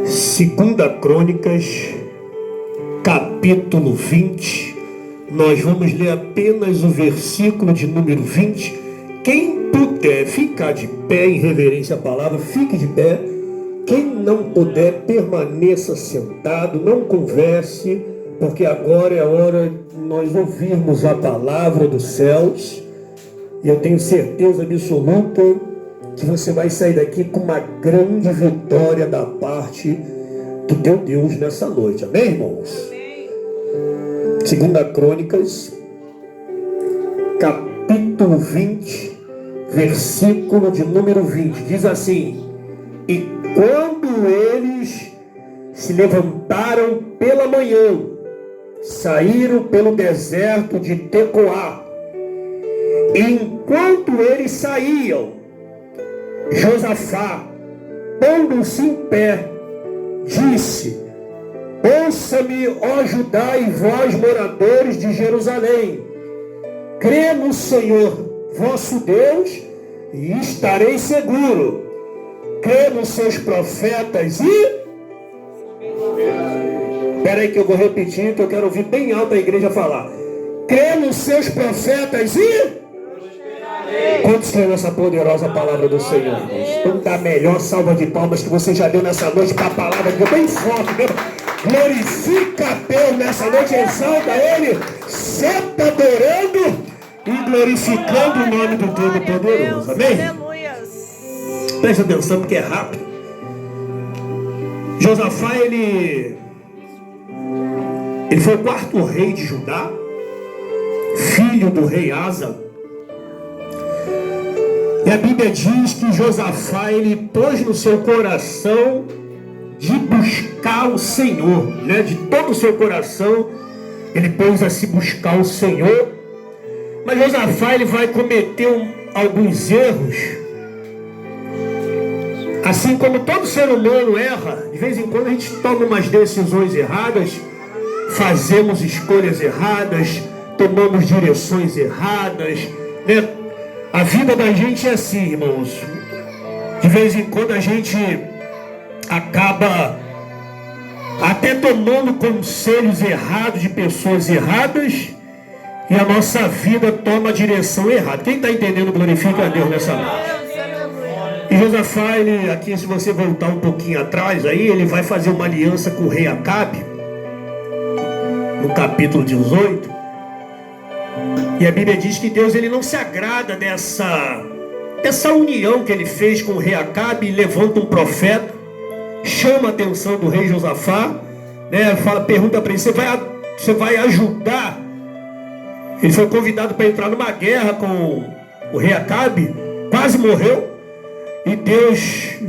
Segunda Crônicas, capítulo 20. Nós vamos ler apenas o versículo de número 20. Quem puder ficar de pé em reverência à palavra, fique de pé. Quem não puder, permaneça sentado, não converse, porque agora é a hora de nós ouvirmos a palavra dos céus. E eu tenho certeza absoluta que você vai sair daqui com uma grande vitória da parte do teu Deus nessa noite. Amém, irmãos? Amém. Segunda Crônicas, capítulo 20, versículo de número 20. Diz assim: E quando eles se levantaram pela manhã, saíram pelo deserto de Tecoá. E enquanto eles saíam, Josafá, pondo-se em pé, disse: Ouça-me, ó Judá e vós, moradores de Jerusalém, crê no Senhor vosso Deus e estareis seguro. Crê nos seus profetas e... Espera aí que eu vou repetir, que eu quero ouvir bem alto a igreja falar. Crê nos seus profetas e... Quantos creem nessa poderosa palavra do Senhor, irmãos? Vamos dar a melhor salva de palmas que você já deu nessa noite para a palavra, bem forte mesmo. Glorifica Deus nessa noite, exalta Ele, sempre adorando e glorificando o nome do Todo-Poderoso. Amém? Presta atenção porque é rápido. Josafá, ele foi o quarto rei de Judá, filho do rei Asa. E a Bíblia diz que Josafá, ele pôs no seu coração de buscar o Senhor, né? De todo o seu coração, ele pôs a se buscar o Senhor. Mas Josafá, ele vai cometer alguns erros. Assim como todo ser humano erra, de vez em quando a gente toma umas decisões erradas, fazemos escolhas erradas, tomamos direções erradas, né? A vida da gente é assim, irmãos. De vez em quando a gente acaba até tomando conselhos errados de pessoas erradas e a nossa vida toma a direção errada. Quem está entendendo, glorifica a Deus nessa noite. E Josafá, ele, aqui, se você voltar um pouquinho atrás, aí ele vai fazer uma aliança com o rei Acabe, no capítulo 18. E a Bíblia diz que Deus, ele não se agrada dessa união que ele fez com o rei Acabe. Levanta um profeta, chama a atenção do rei Josafá, né? Pergunta para ele: você vai ajudar? Ele foi convidado para entrar numa guerra com o rei Acabe, quase morreu. E Deus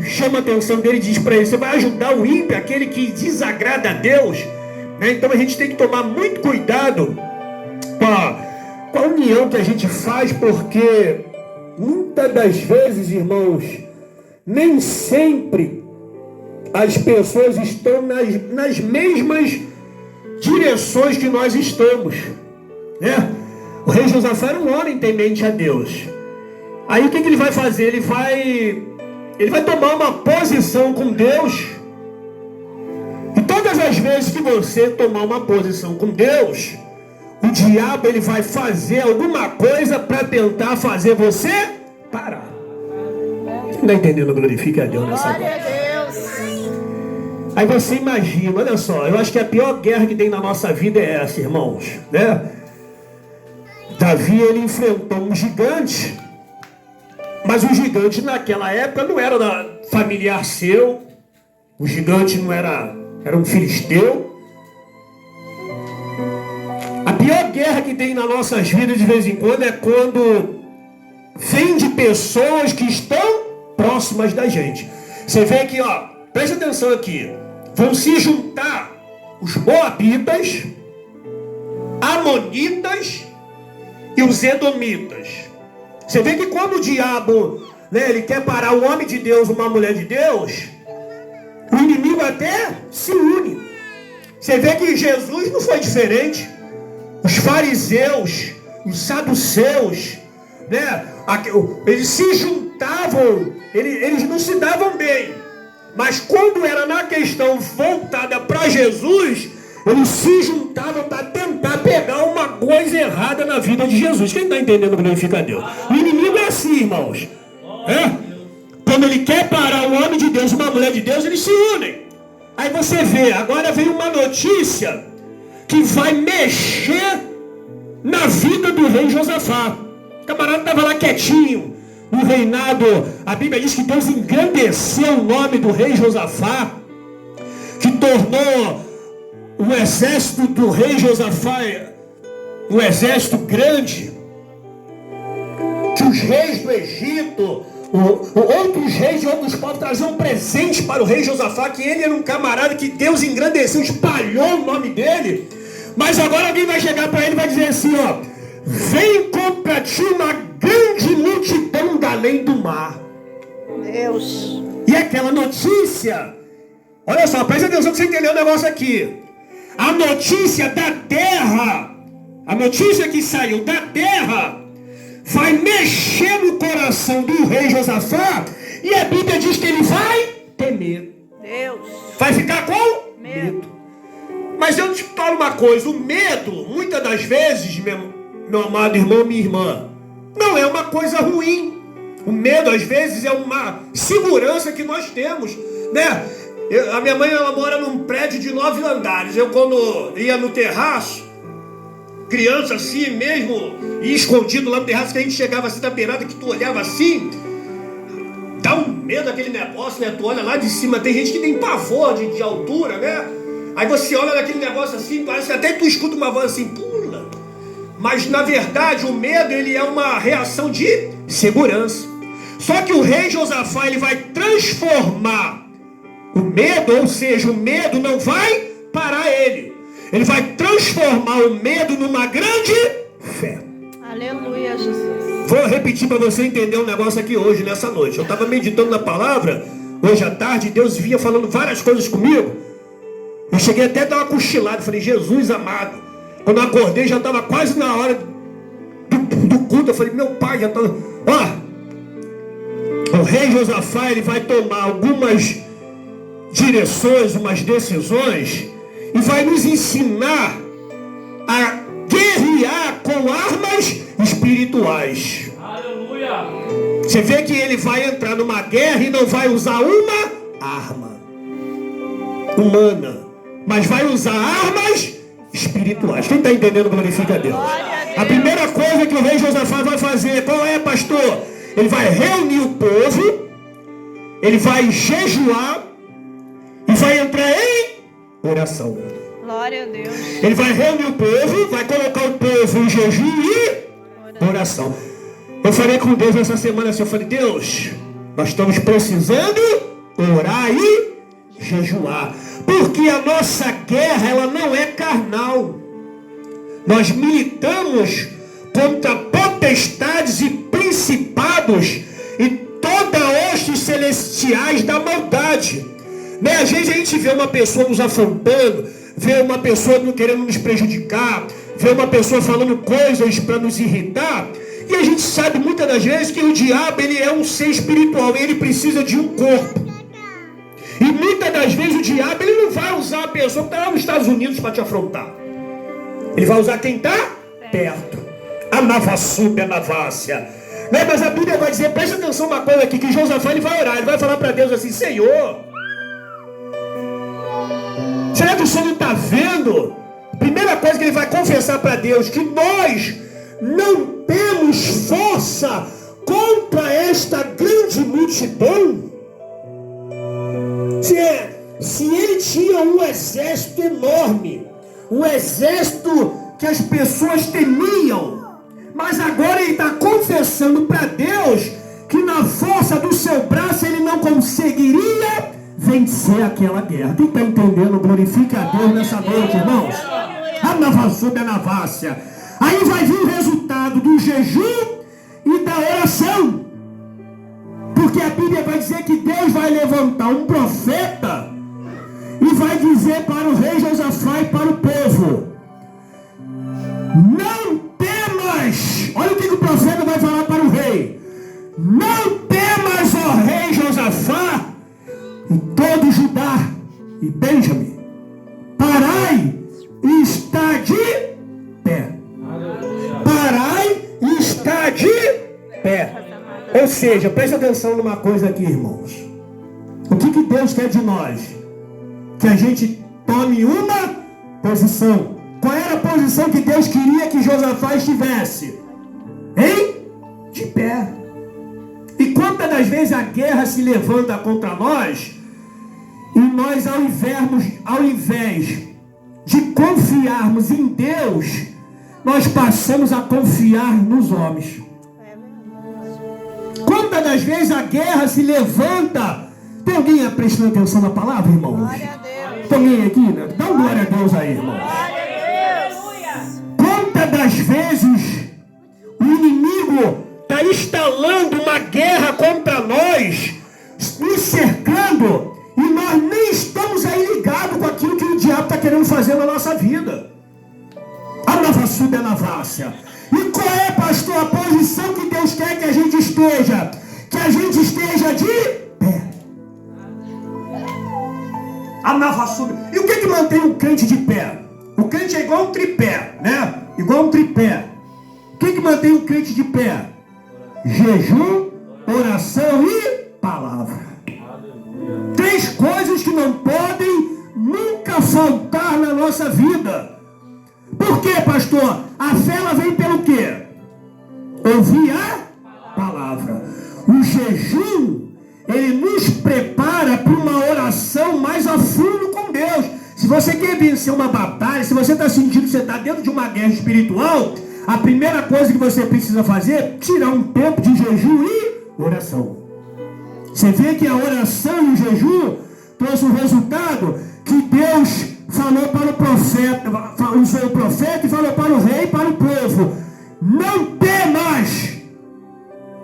chama a atenção dele e diz para ele: você vai ajudar o ímpio, aquele que desagrada a Deus, né? Então a gente tem que tomar muito cuidado com a união que a gente faz, porque muitas das vezes, irmãos, nem sempre as pessoas estão nas mesmas direções que nós estamos, né? O rei Josafá era um homem temente a Deus. Aí o que ele vai fazer? Ele vai tomar uma posição com Deus. E todas as vezes que você tomar uma posição com Deus, o diabo, ele vai fazer alguma coisa para tentar fazer você parar. Quem está entendendo? Glorifica a Deus nessa noite. Aí você imagina, olha só, eu acho que a pior guerra que tem na nossa vida é essa, irmãos, né? Davi, ele enfrentou um gigante, mas o gigante naquela época não era familiar seu. O gigante não era um filisteu. A pior guerra que tem nas nossas vidas de vez em quando é quando vem de pessoas que estão próximas da gente. Você vê aqui, ó, presta atenção aqui. Vão se juntar os moabitas, amonitas e os edomitas. Você vê que quando o diabo, né, ele quer parar um homem de Deus, uma mulher de Deus, o inimigo até se une. Você vê que Jesus não foi diferente. Os fariseus, os saduceus, né, eles se juntavam, eles não se davam bem. Mas quando era na questão voltada para Jesus, eles se juntavam para tentar pegar uma coisa errada na vida de Jesus. Quem está entendendo, glorifica a Deus? O inimigo é assim, irmãos. Quando ele quer parar um homem de Deus, uma mulher de Deus, eles se unem. Aí você vê, agora vem uma notícia que vai mexer na vida do rei Josafá. O camarada estava lá quietinho, no reinado. A Bíblia diz que Deus engrandeceu o nome do rei Josafá, que tornou o exército do rei Josafá um exército grande, que os reis do Egito, outros reis de outros povos traziam um presente para o rei Josafá, que ele era um camarada que Deus engrandeceu, espalhou o nome dele. Mas agora alguém vai chegar para ele e vai dizer assim, ó: vem contra ti uma grande multidão da além do mar. Deus. E aquela notícia, olha só, presta atenção que você entendeu o negócio aqui. A notícia da terra, a notícia que saiu da terra, vai mexer no coração do rei Josafá, e a Bíblia diz que ele vai temer. Deus. Vai ficar com medo. Mas eu te falo uma coisa, o medo, muitas das vezes, meu amado irmão, minha irmã, não é uma coisa ruim. O medo, às vezes, é uma segurança que nós temos, né? A minha mãe, ela mora num prédio de 9 andares. Eu, quando ia no terraço, criança assim mesmo, e escondido lá no terraço, que a gente chegava assim da beirada, que tu olhava assim, dá um medo aquele negócio, né? Tu olha lá de cima, tem gente que tem pavor de altura, né? Aí você olha naquele negócio assim, parece que até tu escuta uma voz assim, pula. Mas na verdade o medo, ele é uma reação de segurança. Só que o rei Josafá, ele vai transformar o medo, ou seja, o medo não vai parar ele. Ele vai transformar o medo numa grande fé. Aleluia, Jesus. Vou repetir para você entender um negócio aqui hoje, nessa noite. Eu estava meditando na palavra, hoje à tarde, Deus vinha falando várias coisas comigo. Eu cheguei até a dar uma cochilada, falei, Jesus amado. Quando eu acordei, já estava quase na hora do culto. Eu falei, meu pai, já está... O rei Josafá, ele vai tomar algumas direções, umas decisões, e vai nos ensinar a guerrear com armas espirituais. Aleluia! Você vê que ele vai entrar numa guerra e não vai usar uma arma humana, mas vai usar armas espirituais. Quem está entendendo, glorifica a Deus. A primeira coisa que o rei Josafá vai fazer, qual é, pastor? Ele vai reunir o povo, ele vai jejuar e vai entrar em oração. Glória a Deus. Ele vai reunir o povo, vai colocar o povo em jejum e oração. Eu falei com Deus essa semana assim, eu falei, Deus, nós estamos precisando orar e jejuar. Porque a nossa guerra, ela não é carnal. Nós militamos contra potestades e principados e toda hostes celestiais da maldade. Né? Às vezes a gente vê uma pessoa nos afrontando, vê uma pessoa querendo nos prejudicar, vê uma pessoa falando coisas para nos irritar, e a gente sabe muitas das vezes que o diabo, ele é um ser espiritual, ele precisa de um corpo. E muitas das vezes o diabo, ele não vai usar a pessoa que está lá nos Estados Unidos para te afrontar. Ele vai usar quem está perto. A navassúbia, a navácia. Né? Mas a Bíblia vai dizer, presta atenção uma coisa aqui, que Josafá, ele vai orar, ele vai falar para Deus assim, Senhor, será que o Senhor não está vendo? Primeira coisa que ele vai confessar para Deus, que nós não temos força contra esta grande multidão. Se ele tinha um exército enorme, um exército que as pessoas temiam, mas agora ele está confessando para Deus que na força do seu braço ele não conseguiria vencer aquela guerra. Quem está entendendo, glorifica a Deus nessa noite, irmãos. A navassúbia, a navácia. Aí vai vir o resultado do jejum e da oração. Porque a Bíblia vai dizer que Deus vai levantar um profeta e vai dizer para o rei Josafá e para o povo: não temas. Olha o que o profeta vai falar para o rei: não temas, ó rei Josafá, e toda e Benjamin, parai e está de pé. Parai e está de pé. Ou seja, preste atenção numa coisa aqui, irmãos. O que Deus quer de nós? Que a gente tome uma posição. Qual era a posição que Deus queria que Josafá estivesse? De pé. E quantas das vezes a guerra se levanta contra nós e nós, ao invés de confiarmos em Deus, nós passamos a confiar nos homens. Quantas das vezes a guerra se levanta? Tem alguém prestando atenção na palavra, irmãos? Glória a Deus. Tem alguém aqui, né? Dá um glória a Deus aí, irmãos. Glória a Deus. Quantas das vezes o inimigo está instalando uma guerra contra nós, nos cercando, e nós nem estamos aí ligados com aquilo que o diabo está querendo fazer na nossa vida. A nova sub é na vácia. E qual é, pastor, a posição que Deus quer que a gente esteja? Que a gente esteja de pé. A nova sub. E o que mantém um crente de pé? O crente é igual um tripé, né? Igual um tripé. O que mantém um crente de pé? Jejum, oração e palavra. 3 coisas que não podem nunca faltar na nossa vida. Por quê, pastor? A fé ela vem pelo quê? Ouvir a palavra. O jejum, ele nos prepara para uma oração mais a fundo com Deus. Se você quer vencer uma batalha, se você está sentindo que você está dentro de uma guerra espiritual, a primeira coisa que você precisa fazer é tirar um tempo de jejum e oração. Você vê que a oração e o jejum trouxe um resultado que Deus falou para o profeta, usou o profeta e falou para o rei e para o povo: não temas,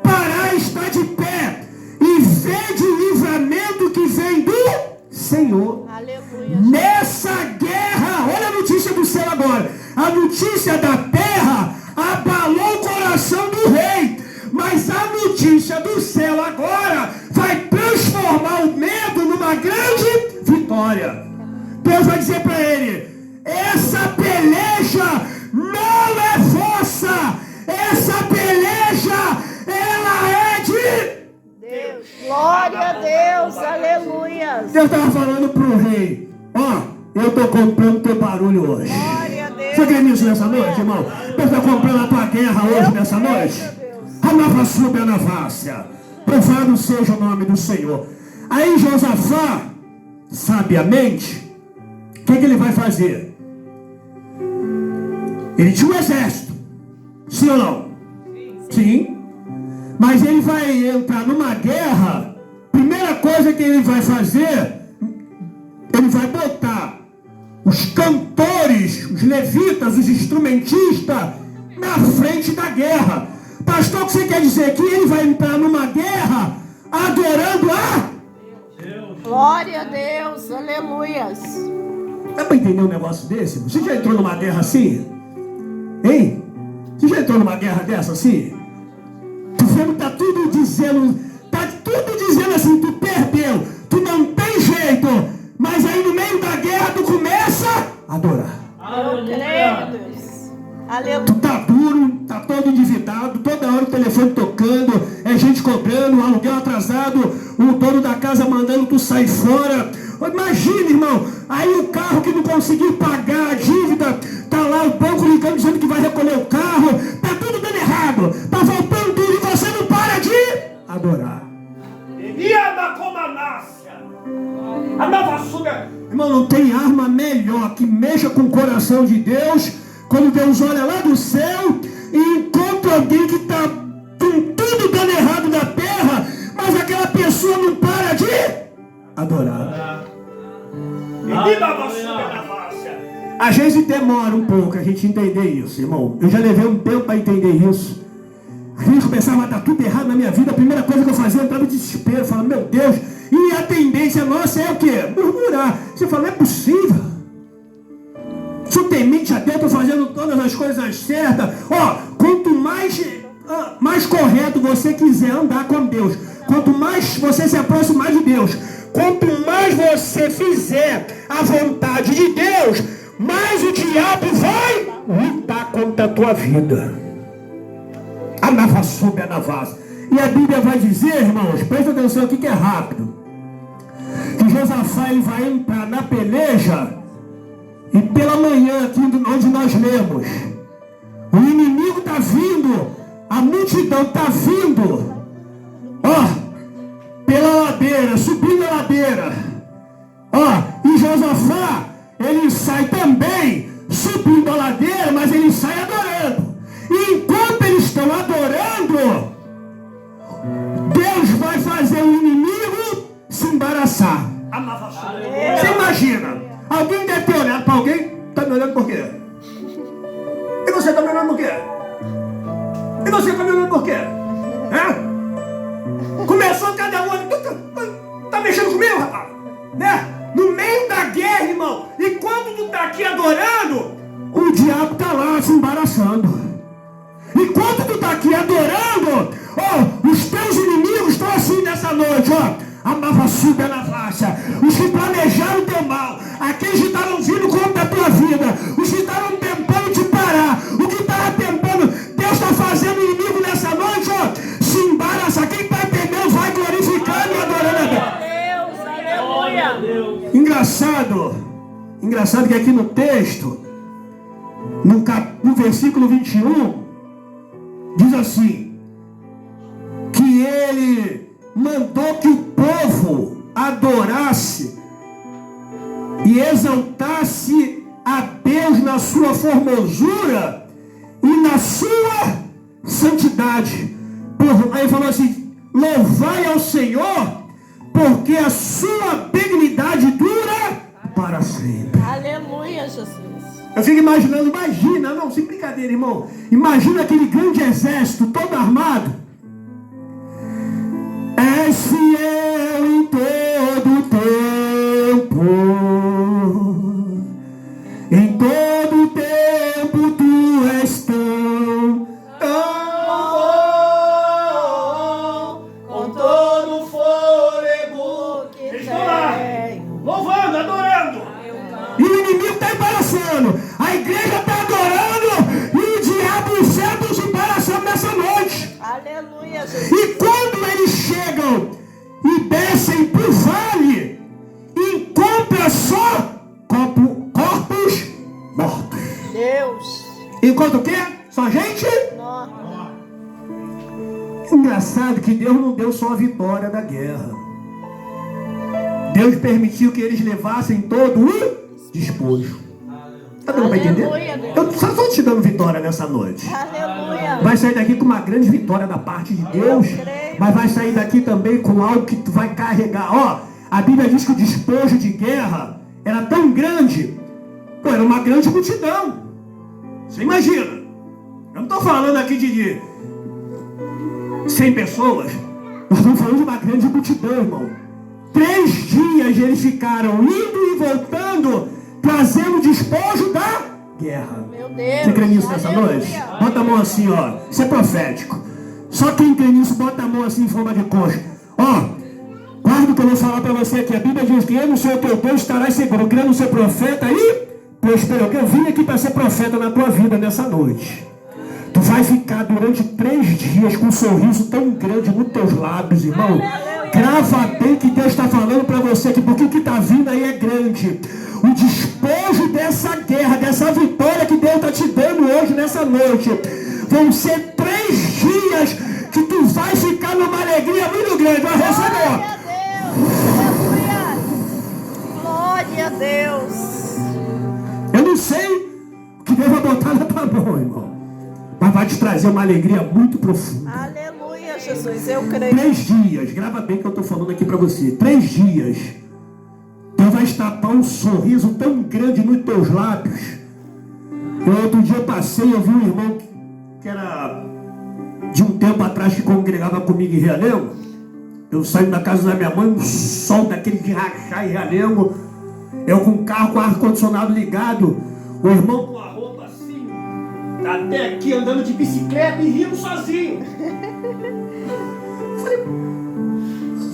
parai, está de pé e vede o livramento que vem do Senhor. Aleluia. Nessa guerra, olha a notícia do céu agora. A notícia da terra abalou o coração do rei, mas a notícia do céu agora vai transformar o medo numa grande vitória. Deus vai dizer para ele: essa peleja não é vossa, essa peleja ela é de Deus. Glória a Deus. Aleluia. Deus estava falando para o rei: ó, eu estou comprando teu barulho hoje. Glória a Deus. Você crê nisso nessa noite, irmão? Deus está comprando a tua guerra hoje, nessa noite? A nova sub é na vácia. Louvado seja o nome do Senhor. Aí Josafá, sabiamente, o que ele vai fazer? Ele tinha um exército. Sim ou não? Sim. Mas ele vai entrar numa guerra. Primeira coisa que ele vai fazer, ele vai botar os cantores, os levitas, os instrumentistas na frente da guerra. Pastor, o que você quer dizer? Que ele vai entrar numa guerra adorando a Deus. Glória a Deus. Aleluias. Dá para entender um negócio desse? Você já entrou numa guerra assim? Hein? Você já entrou numa guerra dessa assim? Tu vendo, tá tudo dizendo assim, tu perdeu, tu não tem jeito, mas aí no meio da guerra tu começa a adorar. Eu creio, Deus. Aleluia. Tu tá duro, tá todo endividado, toda hora o telefone tocando, é gente cobrando, aluguel atrasado, o dono da casa mandando tu sair fora. Imagina, irmão, aí o carro que não conseguiu pagar a dívida, tá lá o banco ligando dizendo que vai recolher o carro, tá tudo dando errado, tá faltando tudo e você não para de adorar. Irmão, não tem arma melhor que mexa com o coração de Deus quando Deus olha lá do céu e encontra alguém que está com tudo dando errado na terra, mas aquela pessoa não para de adorar. Às vezes demora um pouco a gente entender isso, irmão. Eu já levei um tempo para entender isso. A gente começava a dar tudo errado na minha vida. A primeira coisa que eu fazia, eu entrava em desespero. Eu falava, meu Deus. E a tendência nossa é o quê? Murmurar. Você fala, não é possível. Se eu temente a Deus, estou fazendo todas as coisas certas. Ó, quanto mais correto você quiser andar com Deus, quanto mais você se aproximar de Deus, quanto mais você fizer a vontade de Deus, mais o diabo vai lutar contra a tua vida. A navassube, a navassa. E a Bíblia vai dizer, irmãos, presta atenção aqui que é rápido, que Josafá ele vai entrar na peleja, e pela manhã, aqui onde nós lemos, o inimigo está vindo, a multidão está vindo, pela ladeira, subindo a ladeira, e Josafá, ele sai também, subindo a ladeira, mas ele sai adorando. E enquanto eles estão adorando, Deus vai fazer o inimigo se embaraçar. Você imagina, alguém deve ter olhado para alguém, está me olhando por quê? E você está me olhando por quê? E você está me olhando por quê? Começou cada um, tá mexendo comigo, rapaz? Né? No meio da guerra, irmão, e quando tu tá aqui adorando, o diabo está lá se embaraçando. E quando tu tá aqui adorando, os teus inimigos estão assim nessa noite, a navassube, a navassa, os que planejaram o teu mal, aqueles que estavam vindo contra a tua vida, os que estavam tentando te parar, o que estava tentando, Deus está fazendo o inimigo nessa noite, se embaraça. Quem está entendendo vai glorificando e adorando a Deus. Engraçado que aqui no texto, no versículo 21, diz assim, que ele mandou que o povo adorasse e exaltasse a Deus na sua formosura e na sua santidade. Aí ele falou assim, louvai ao Senhor, porque a sua benignidade dura para sempre. Aleluia, Jesus. Eu fico imaginando, não, sem brincadeira, irmão. Imagina aquele grande exército todo armado. És fiel em todo tempo. Em todo tempo tu és tão bom. Com todo o fôlego que tem. Louvando, adorando. E o inimigo está embaraçando. A igreja está adorando. E o diabo e o céu se embaraçando nessa noite. Aleluia, Jesus. E quando eles chegam e descem para o vale, encontra só corpos mortos. Deus. Enquanto o quê? Só gente? Nossa. Engraçado que Deus não deu só a vitória da guerra. Deus permitiu que eles levassem todo o despojo. Tá dando para entender? Eu só estou te dando vitória nessa noite. Aleluia. Vai sair daqui com uma grande vitória da parte de Deus, mas vai sair daqui também com algo que tu vai carregar. A Bíblia diz que o despojo de guerra era tão grande, era uma grande multidão. Você imagina? Eu não estou falando aqui de 100 pessoas, nós estamos falando de uma grande multidão, irmão. 3 dias eles ficaram indo e voltando, trazendo o despojo da guerra. Meu Deus. Você crê nisso nessa noite? Bota a mão assim, Isso é profético. Só quem crê nisso, bota a mão assim em forma de coxa. Guarda o que eu vou falar para você aqui. A Bíblia diz que eu não sou o teu Deus, estarás seguro. Crê no seu profeta e prosperou. Eu vim aqui para ser profeta na tua vida nessa noite. Tu vai ficar durante 3 dias com um sorriso tão grande nos teus lábios, irmão. Grava bem que Deus está falando para você aqui, porque o que está vindo aí é grande. O despojo dessa guerra, dessa vitória que Deus está te dando hoje, nessa noite, vão ser 3 dias que tu vai ficar numa alegria muito grande. Vai receber. Glória a Deus. Eu não sei o que Deus vai botar na tua mão, irmão, mas vai te trazer uma alegria muito profunda. Aleluia, Jesus, eu creio. 3 dias, grava bem que eu estou falando aqui para você. 3 dias, Deus vai estampar um sorriso tão grande nos teus lábios. Outro dia eu passei, eu vi um irmão que era de um tempo atrás que congregava comigo em Realengo. Eu saí da casa da minha mãe, um sol daquele de rachar em Realengo. Eu com o carro com o ar-condicionado ligado. O irmão com a roupa assim, até aqui andando de bicicleta e rindo sozinho. Falei,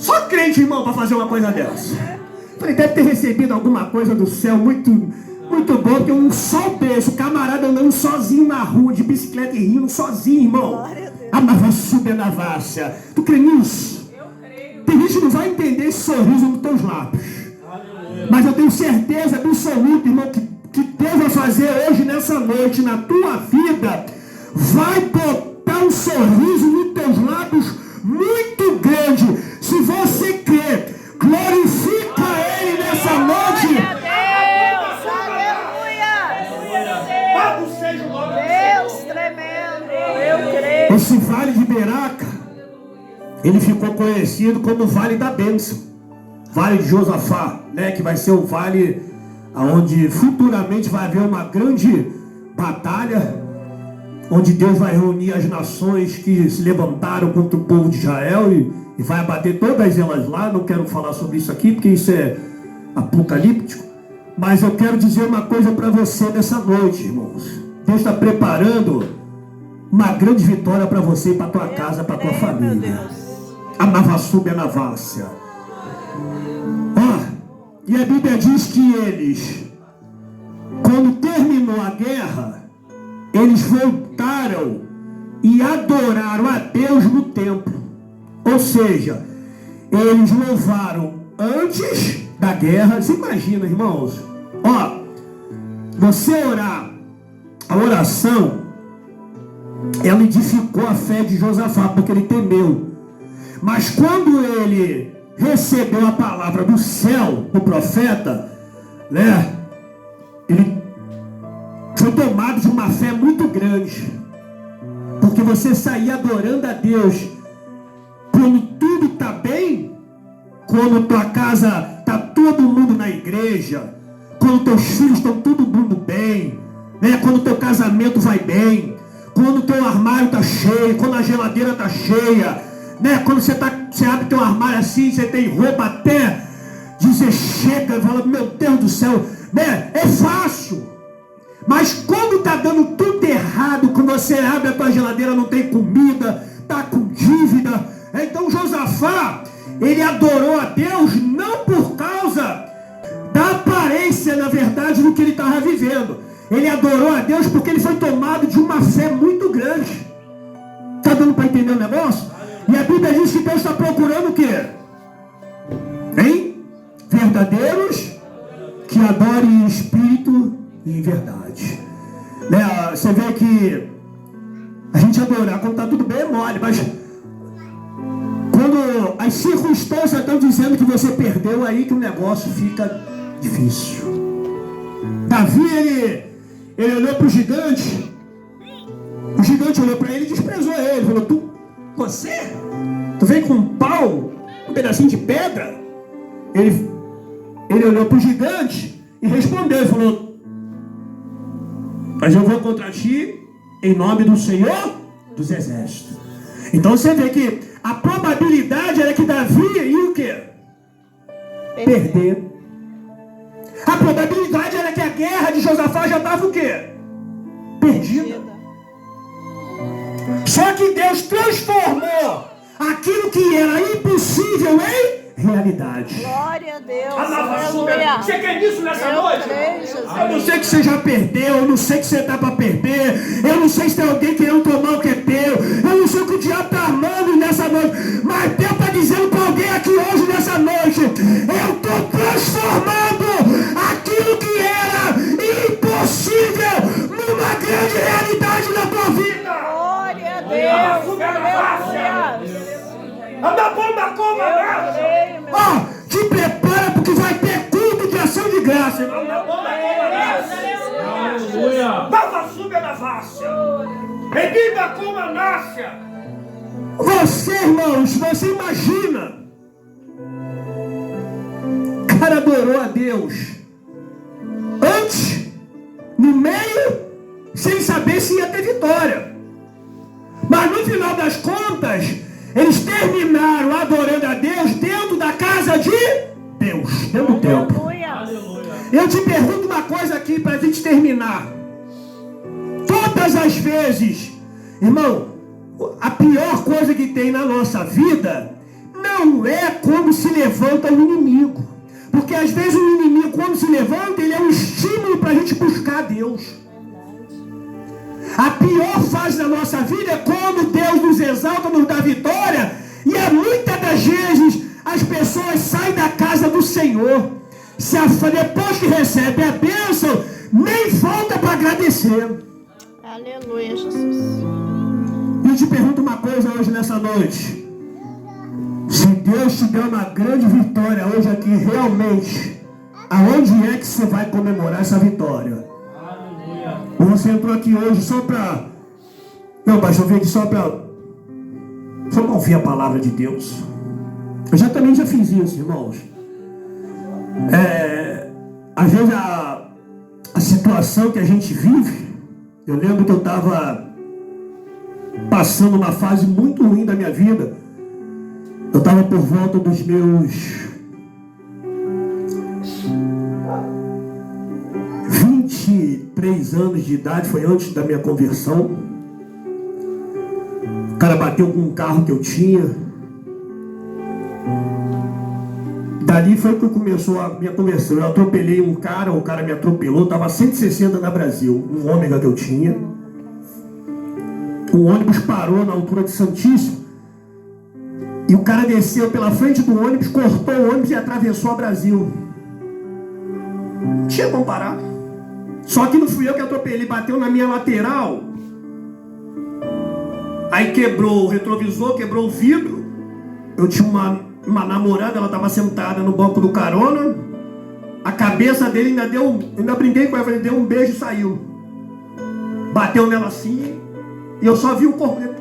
Só crente, irmão, para fazer uma coisa dessa. Falei, deve ter recebido alguma coisa do céu muito bom, porque um sol desse, o camarada andando sozinho na rua, de bicicleta e rindo sozinho, irmão. Amava subir na várzea. Tu crê nisso? Tem gente que não vai entender esse sorriso nos teus lábios. Mas eu tenho certeza absoluta, irmão, que Deus vai fazer hoje, nessa noite, na tua vida, vai botar um sorriso nos teus lábios muito grande. Se você crê, glorifica Ele nessa noite. Deus tremendo. Eu creio. Esse vale de Beraca, ele ficou conhecido como Vale da Bênção, Vale de Josafá, né? Que vai ser o vale onde futuramente vai haver uma grande batalha, onde Deus vai reunir as nações que se levantaram contra o povo de Israel e vai abater todas elas lá. Não quero falar sobre isso aqui, porque isso é apocalíptico. Mas eu quero dizer uma coisa para você nessa noite, irmãos. Deus está preparando uma grande vitória para você, para tua casa, para tua família. A Navassuba na Várzea. E a Bíblia diz que eles, quando terminou a guerra, eles voltaram e adoraram a Deus no templo. Ou seja, eles louvaram antes da guerra. Você imagina, irmãos? Você orar, a oração, ela edificou a fé de Josafá, porque ele temeu. Mas quando ele recebeu a palavra do céu, do profeta, né? Ele foi tomado de uma fé muito grande. Porque você sair adorando a Deus quando tudo está bem, quando tua casa está todo mundo na igreja, quando teus filhos estão todo mundo bem, né? Quando teu casamento vai bem, quando teu armário está cheio, quando a geladeira está cheia, né? Quando você abre teu armário assim, você tem roupa até dizer chega, fala, meu Deus do céu, né? É fácil. Mas quando está dando tudo errado, quando você abre a tua geladeira, não tem comida, está com dívida. Então Josafá, ele adorou a Deus não por causa da aparência, na verdade, do que ele estava vivendo. Ele adorou a Deus porque ele foi tomado de uma fé muito grande. Está dando para entender o negócio? E a Bíblia diz que Deus está procurando o quê? Hein? Verdadeiros que adorem em espírito e em verdade. Né? Você vê que a gente adorar quando está tudo bem é mole, mas quando as circunstâncias estão dizendo que você perdeu, aí que o negócio fica difícil. Davi, ele olhou para o gigante olhou para ele e desprezou ele, falou, tu vem com um pau, um pedacinho de pedra? Ele olhou para o gigante e respondeu, ele falou, mas eu vou contra ti em nome do Senhor dos Exércitos. Então você vê que a probabilidade era que Davi ia o quê? Perder. A probabilidade era que a guerra de Josafá já estava o quê? Perdida. Só que Deus transformou aquilo que era impossível em realidade. Glória a Deus. Aleluia. Você quer nisso nessa noite? Eu não sei que você já perdeu, eu não sei que você está para perder, eu não sei se tem alguém querendo tomar o que é teu, eu não sei o que o diabo está armando nessa noite, mas Deus está dizendo para alguém aqui hoje nessa noite, eu estou transformando aquilo que era impossível numa grande realidade na tua vida. Glória a Deus. Aleluia. Anda bomba, coma, te prepara porque vai ter culto de ação de graça. Navassuba na Várzea. Bebida como a Nácia. Você, irmãos, você imagina. O cara adorou a Deus antes, no meio, sem saber se ia ter vitória. Mas no final das contas, eles terminaram adorando a Deus dentro da casa de Deus, dentro do templo. Eu te pergunto uma coisa aqui para a gente terminar. Todas as vezes, irmão, a pior coisa que tem na nossa vida não é quando se levanta o inimigo. Porque às vezes o inimigo, quando se levanta, ele é um estímulo para a gente buscar a Deus. A pior fase da nossa vida é quando Deus nos exalta, nos dá vitória. E muitas das vezes as pessoas saem da casa do Senhor. Depois que recebe a bênção, nem volta para agradecer. Aleluia, Jesus. E eu te pergunto uma coisa hoje nessa noite. Se Deus te der uma grande vitória hoje aqui, realmente, aonde é que você vai comemorar essa vitória? Ou você entrou aqui hoje só para... Não, pastor, eu vim aqui só para ouvir a palavra de Deus. Eu também já fiz isso, irmãos. Às vezes a situação que a gente vive, eu lembro que eu estava passando uma fase muito ruim da minha vida. Eu estava por volta dos meus 23 anos de idade, foi antes da minha conversão. O cara bateu com um carro que eu tinha. Dali foi que começou a minha conversão. Eu atropelei um cara, o cara me atropelou, estava 160 na Brasil, um ômega que eu tinha. O ônibus parou na altura de Santíssimo. E o cara desceu pela frente do ônibus, cortou o ônibus e atravessou a Brasil. Não tinha como parar. Só que não fui eu que atropelei, ele bateu na minha lateral. Aí quebrou o retrovisor, quebrou o vidro. Eu tinha uma namorada, ela estava sentada no banco do carona. A cabeça dele ainda brinquei com ela, falei, deu um beijo e saiu. Bateu nela assim, e eu só vi o corpo dele.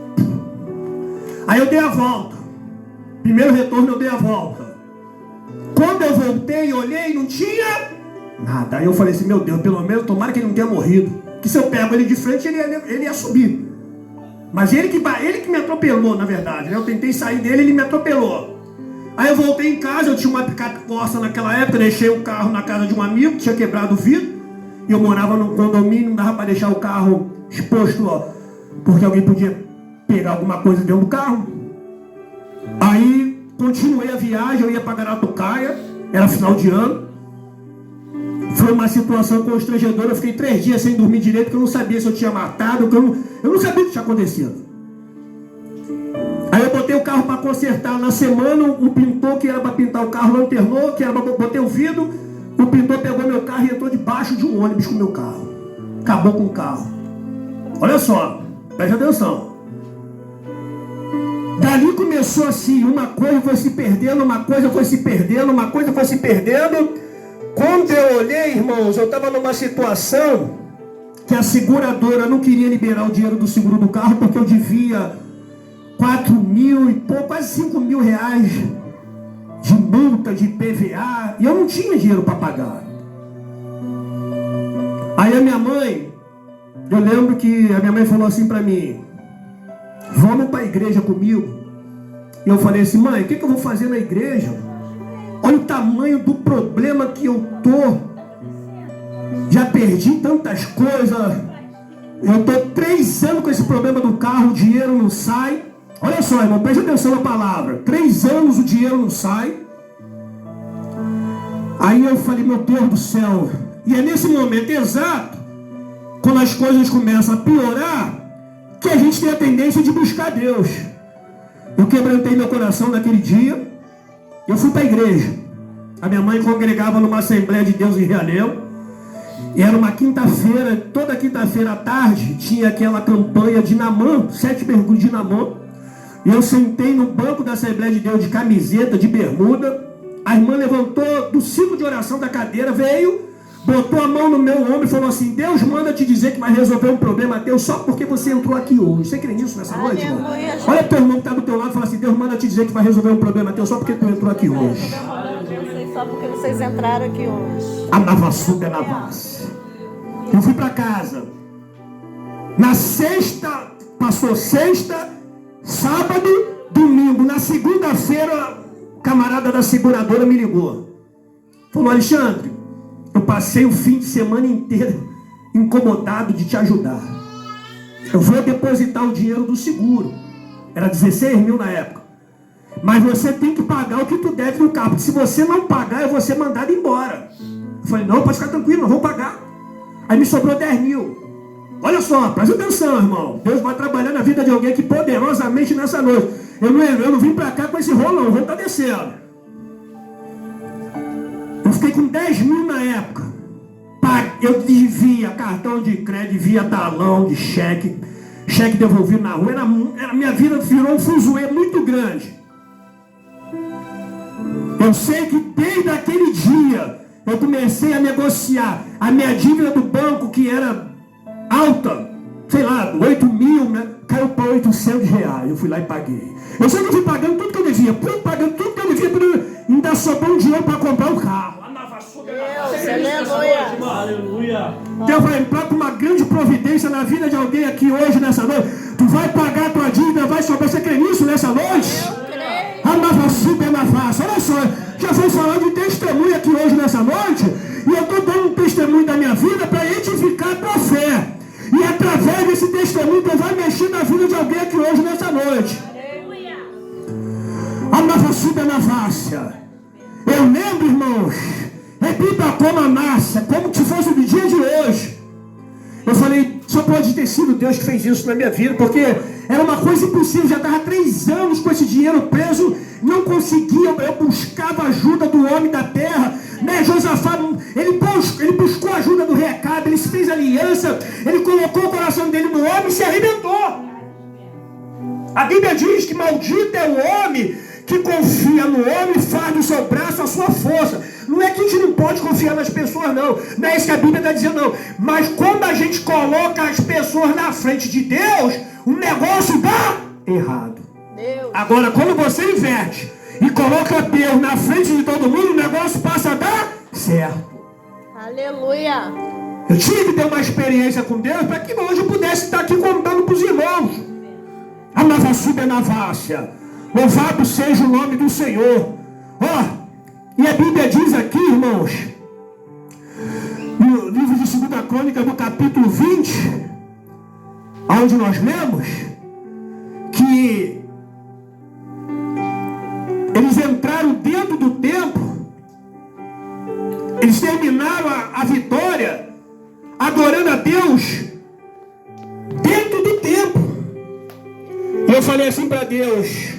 Aí eu dei a volta. Primeiro retorno eu dei a volta. Quando eu voltei, olhei, não tinha nada. Aí eu falei assim, meu Deus, pelo menos tomara que ele não tenha morrido. Que se eu pego ele de frente, ele ia subir. Mas ele que me atropelou, na verdade, né? Eu tentei sair dele, ele me atropelou. Aí eu voltei em casa, eu tinha uma picape Corsa naquela época, deixei o carro na casa de um amigo que tinha quebrado o vidro. E eu morava num condomínio, não dava para deixar o carro exposto, porque alguém podia pegar alguma coisa dentro do carro. Aí continuei a viagem, eu ia para Garatucaia, era final de ano. Foi uma situação constrangedora, eu fiquei 3 dias sem dormir direito, porque eu não sabia se eu tinha matado, eu não sabia o que tinha acontecido. Aí eu botei o carro para consertar. Na semana, o pintor que era para pintar o carro não terminou, que era para botei o vidro, o pintor pegou meu carro e entrou debaixo de um ônibus com o meu carro. Acabou com o carro. Olha só, preste atenção. Dali começou assim, uma coisa foi se perdendo, uma coisa foi se perdendo, uma coisa foi se perdendo. Quando eu olhei, irmãos, eu estava numa situação que a seguradora não queria liberar o dinheiro do seguro do carro, porque eu devia 4 mil e pouco, quase 5 mil reais de multa, de PVA, e eu não tinha dinheiro para pagar. Aí a minha mãe, eu lembro que a minha mãe falou assim para mim, vamos para a igreja comigo. E eu falei assim, mãe, o que eu vou fazer na igreja? Olha o tamanho do problema que eu tô. Já perdi tantas coisas. Eu tô 3 anos com esse problema do carro, o dinheiro não sai. Olha só, irmão, preste atenção na palavra. 3 anos o dinheiro não sai. Aí eu falei, meu Deus do céu. E é nesse momento exato, quando as coisas começam a piorar, que a gente tem a tendência de buscar Deus. Eu quebrantei meu coração naquele dia. Eu fui para a igreja. A minha mãe congregava numa Assembleia de Deus em Realengo. E era uma quinta-feira, toda quinta-feira à tarde, tinha aquela campanha de Naamã, 7 mergulhos de Naamã. E eu sentei no banco da Assembleia de Deus de camiseta, de bermuda. A irmã levantou do ciclo de oração da cadeira, veio, botou a mão no meu ombro e falou assim, Deus manda te dizer que vai resolver um problema teu só porque você entrou aqui hoje. Você crê nisso nessa noite, irmão? Olha o teu irmão que está do teu lado e fala assim, Deus manda te dizer que vai resolver um problema teu só porque tu entrou aqui hoje. Só porque vocês entraram aqui hoje. A Navassuga é Navas. Eu fui para casa. Na sexta, passou sexta, sábado, domingo. Na segunda-feira, o camarada da seguradora me ligou. Falou, Alexandre, eu passei o fim de semana inteiro incomodado de te ajudar. Eu vou depositar o dinheiro do seguro. Era 16 mil na época. mas você tem que pagar o que tu deve no carro, porque se você não pagar, eu vou ser mandado embora. Eu falei, não, pode ficar tranquilo, não vou pagar. Aí me sobrou 10 mil. Olha só, presta atenção, irmão. Deus vai trabalhar na vida de alguém aqui poderosamente nessa noite. Eu não vim pra cá com esse rolão, o rolo tá descendo. Eu fiquei com 10 mil na época. Eu devia cartão de crédito, devia talão de cheque devolvido na rua. Minha vida virou um fuzuê muito grande. Eu sei que desde aquele dia eu comecei a negociar. A minha dívida do banco, que era alta, sei lá, 8 mil, né? Caiu para 800 reais. Eu fui lá e paguei. Eu sei que eu fui pagando tudo que eu devia. Ainda sobrou um dinheiro para comprar um carro. Aleluia. Deus vai entrar com uma grande providência na vida de alguém aqui hoje, nessa noite. Tu vai pagar a tua dívida, vai sobrar. Você crê nisso nessa noite? Olha só, já fui falar de testemunho aqui hoje nessa noite. E eu estou dando um testemunho da minha vida para edificar a tua fé. E através desse testemunho Deus vai mexer na vida de alguém aqui hoje nessa noite. Eu lembro, irmãos, repita como a massa, como se fosse do dia de hoje. Eu falei, só pode ter sido Deus que fez isso na minha vida, porque era uma coisa impossível. Já estava 3 anos com esse dinheiro preso, não conseguia. Eu buscava ajuda do homem da terra, né? Josafá, ele buscou ajuda do recado, ele se fez aliança, ele colocou o coração dele no homem e se arrebentou. A Bíblia diz que maldito é o homem que confia no homem e faz do seu braço a sua força. Não é que a gente não pode confiar nas pessoas, não. Não é isso que a Bíblia está dizendo, não. Mas quando a gente coloca as pessoas na frente de Deus, o negócio dá errado. Agora, quando você inverte e coloca Deus na frente de todo mundo, o negócio passa a dar certo. Aleluia. Eu tive que ter uma experiência com Deus para que hoje eu pudesse estar aqui contando para os irmãos. A Navassuba é Navácia. Louvado seja o nome do Senhor. E a Bíblia diz aqui, irmãos, no livro de 2 Crônica, no capítulo 20, onde nós lemos que eles entraram dentro do templo, eles terminaram a vitória adorando a Deus dentro do templo. E eu falei assim para Deus,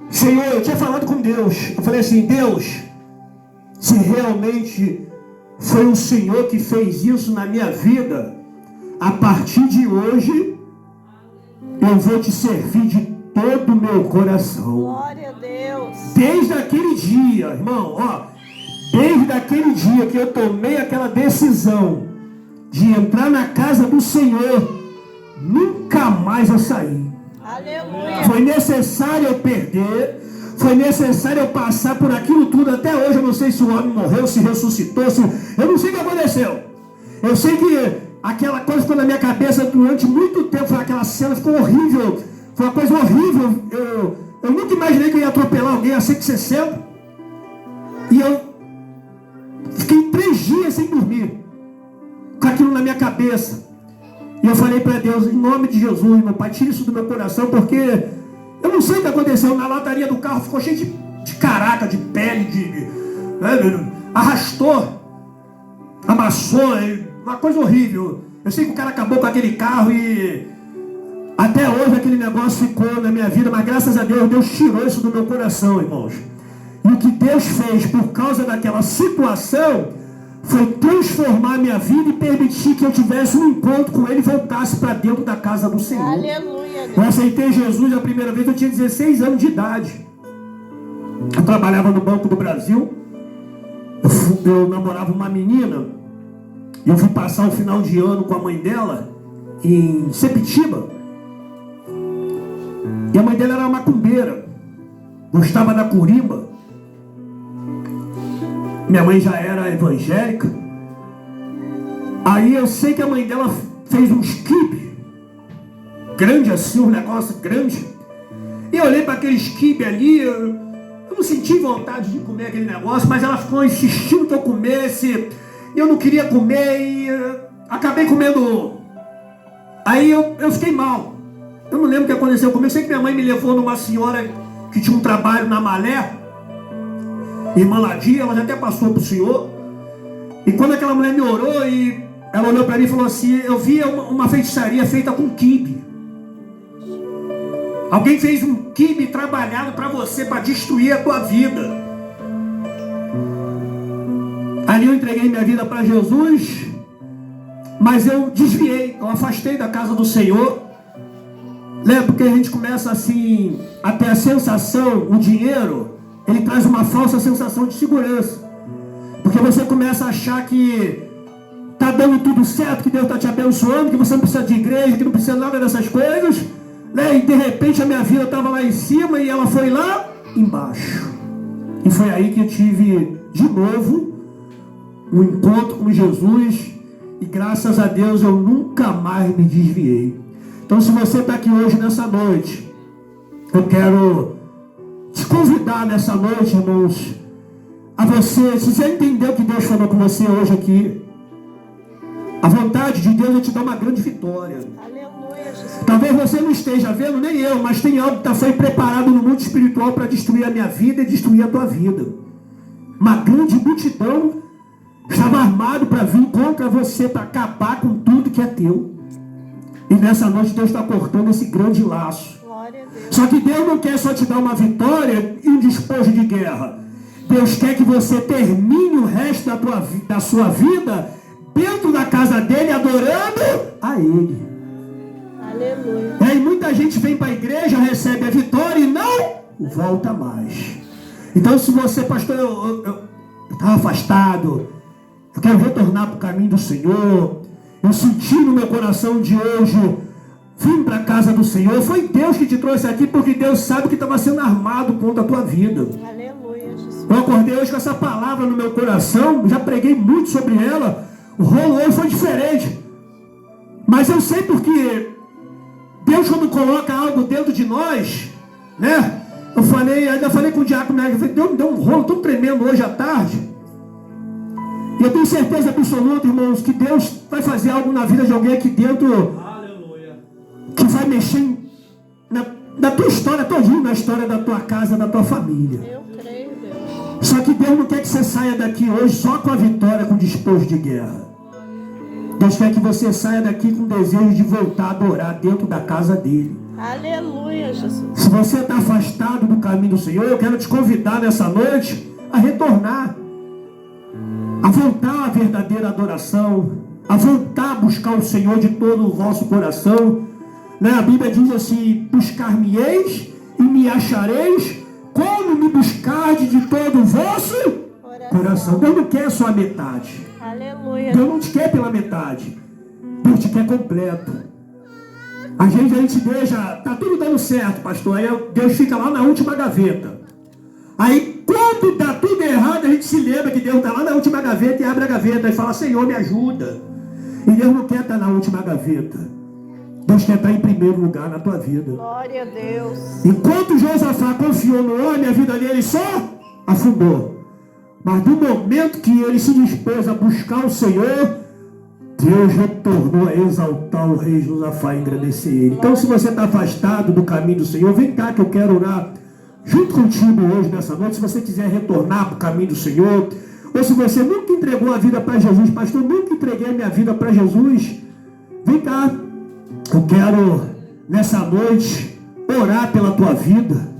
Senhor, eu tinha falado com Deus. Eu falei assim, Deus, se realmente foi o Senhor que fez isso na minha vida, a partir de hoje, eu vou te servir de todo o meu coração. Glória a Deus. Desde aquele dia, irmão, desde aquele dia que eu tomei aquela decisão de entrar na casa do Senhor, nunca mais eu saí. Aleluia. Foi necessário eu perder, foi necessário eu passar por aquilo tudo. Até hoje eu não sei se o homem morreu, se ressuscitou, eu não sei o que aconteceu. Eu sei que aquela coisa ficou na minha cabeça durante muito tempo. Aquela cena ficou horrível, foi uma coisa horrível. Eu nunca imaginei que eu ia atropelar alguém a 160. E eu fiquei 3 dias sem dormir, com aquilo na minha cabeça. E eu falei para Deus, em nome de Jesus, meu Pai, tira isso do meu coração, porque eu não sei o que aconteceu. Na lataria do carro ficou cheio de caraca, de pele, arrastou, amassou, uma coisa horrível. Eu sei que o cara acabou com aquele carro e até hoje aquele negócio ficou na minha vida, mas graças a Deus, Deus tirou isso do meu coração, irmãos. E o que Deus fez por causa daquela situação foi transformar a minha vida e permitir que eu tivesse um encontro com Ele e voltasse para dentro da casa do Senhor. Aleluia. Eu aceitei Jesus a primeira vez, eu tinha 16 anos de idade. Eu trabalhava no Banco do Brasil. Eu namorava uma menina. E eu fui passar o final de ano com a mãe dela em Sepitiba. E a mãe dela era macumbeira, gostava da curimba. Minha mãe já era evangélica. Aí eu sei que a mãe dela fez um quibe grande assim, um negócio grande. E eu olhei para aquele quibe ali, eu não senti vontade de comer aquele negócio, mas ela ficou insistindo que eu comesse. E eu não queria comer e acabei comendo. Aí eu fiquei mal. Eu não lembro o que aconteceu comigo. Eu sei que minha mãe me levou numa senhora que tinha um trabalho na Malé, irmã Ladia, ela já até passou para o senhor. E quando aquela mulher me orou, e ela olhou para mim e falou assim: eu via uma feitiçaria feita com quibe. Alguém fez um quibe trabalhado para você, para destruir a tua vida. Ali eu entreguei minha vida para Jesus, mas eu desviei, eu afastei da casa do Senhor. Lembra? Porque a gente começa assim a ter a sensação, o dinheiro, ele traz uma falsa sensação de segurança. Porque você começa a achar que está dando tudo certo, que Deus está te abençoando, que você não precisa de igreja, que não precisa nada dessas coisas, né? E de repente a minha vida estava lá em cima e ela foi lá embaixo. E foi aí que eu tive de novo um encontro com Jesus, e graças a Deus eu nunca mais me desviei. Então, se você está aqui hoje nessa noite, eu quero te convidar nessa noite, irmãos, a você, se você entendeu o que Deus falou com você hoje aqui, a vontade de Deus é te dar uma grande vitória. Aleluia, Jesus. Talvez você não esteja vendo, nem eu, mas tem algo que foi preparado no mundo espiritual para destruir a minha vida e destruir a tua vida. Uma grande multidão estava armado para vir contra você, para acabar com tudo que é teu. E nessa noite Deus está cortando esse grande laço. Glória a Deus. Só que Deus não quer só te dar uma vitória e um despojo de guerra. Deus quer que você termine o resto da sua vida dentro da casa dele, adorando a ele. Aleluia. E aí muita gente vem para a igreja, recebe a vitória e não volta mais. Então, se você, pastor, eu estava afastado, eu quero retornar para o caminho do Senhor, eu senti no meu coração de hoje vim para a casa do Senhor, foi Deus que te trouxe aqui, porque Deus sabe que estava sendo armado contra a tua vida. Aleluia, Jesus. Eu acordei hoje com essa palavra no meu coração, já preguei muito sobre ela, o rolo hoje foi diferente, mas eu sei porque Deus, quando coloca algo dentro de nós, né? Ainda falei com o diácono, Deus deu um rolo tão tremendo hoje à tarde. E eu tenho certeza absoluta, irmãos, que Deus vai fazer algo na vida de alguém aqui dentro. Aleluia. Que vai mexer na tua história todinha, na história da tua casa, da tua família. Eu creio, Deus. Só que Deus não quer que você saia daqui hoje só com a vitória, com o despojo de guerra. Deus quer que você saia daqui com o desejo de voltar a adorar dentro da casa dele. Aleluia, Jesus. Se você está afastado do caminho do Senhor, eu quero te convidar nessa noite a retornar, a voltar à verdadeira adoração, a voltar a buscar o Senhor de todo o vosso coração, né? A Bíblia diz assim: buscar-me-eis e me achareis quando me buscardes de todo o vosso coração. Deus não quer só a metade. Aleluia. Deus não te quer pela metade, Deus te quer completo. A gente deixa, tá tudo dando certo, pastor, aí Deus fica lá na última gaveta. Aí quando tá tudo errado, a gente se lembra que Deus está lá na última gaveta e abre a gaveta e fala: Senhor, me ajuda. E Deus não quer estar na última gaveta, Deus quer estar em primeiro lugar na tua vida. Glória a Deus. Enquanto Josafá confiou no homem, a vida dele só afundou. Mas no momento que ele se dispôs a buscar o Senhor, Deus retornou a exaltar o rei Josafá e engrandecer ele. Então, se você está afastado do caminho do Senhor, vem cá que eu quero orar junto contigo hoje, nessa noite. Se você quiser retornar para o caminho do Senhor, ou se você nunca entregou a vida para Jesus, pastor, nunca entreguei a minha vida para Jesus, vem cá. Eu quero, nessa noite, orar pela tua vida.